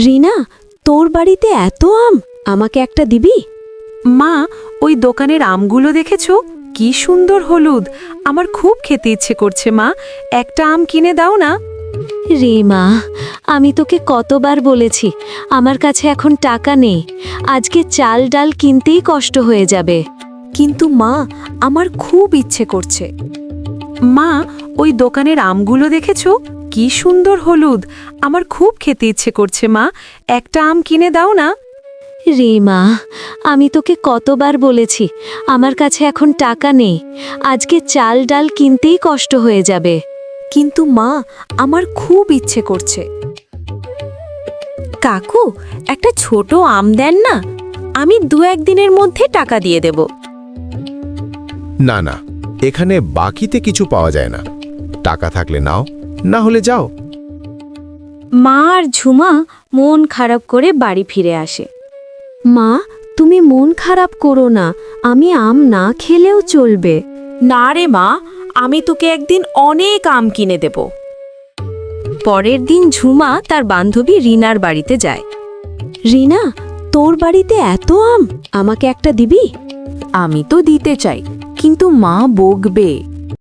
রিনা, তোর বাড়িতে এত আম, আমাকে একটা দিবি? মা, ওই দোকানের আমগুলো দেখেছো? কি সুন্দর হলুদ। আমার খুব খেতে ইচ্ছে করছে মা, একটা আম কিনে দাও না। রে মা, আমি তোকে কতবার বলেছি আমার কাছে এখন টাকা নেই। আজকে চাল ডাল কিনতেই কষ্ট হয়ে যাবে। কিন্তু মা, আমার খুব ইচ্ছে করছে। মা, ওই দোকানের আমগুলো দেখেছো? কি সুন্দর হলুদ। আমার খুব খেতে ইচ্ছে করছে মা, একটা আম কিনে দাও না। রে মা, আমি তোকে কতবার বলেছি আমার কাছে এখন টাকা নেই। আজকে চাল ডাল কিনতেই কষ্ট হয়ে যাবে। কিন্তু মা, আমার খুব ইচ্ছে করছে। কাকু, একটা ছোট আম দেন না, আমি 2-1 দিনের মধ্যে টাকা দিয়ে দেব। না না, এখানে বাকিতে কিছু পাওয়া যায় না। টাকা থাকলে নাও, না হলে যাও। মা আর ঝুমা মন খারাপ করে বাড়ি ফিরে আসে। মা, তুমি মন খারাপ করো না, আমি আম না খেলেও চলবে। না রে মা, আমি তোকে একদিন অনেক আম কিনে দেব। পরের দিন ঝুমা তার বান্ধবী রিনার বাড়িতে যায়। রিনা, তোর বাড়িতে এত আম, আমাকে একটা দিবি? আমি তো দিতে চাই, কিন্তু মা বকবে।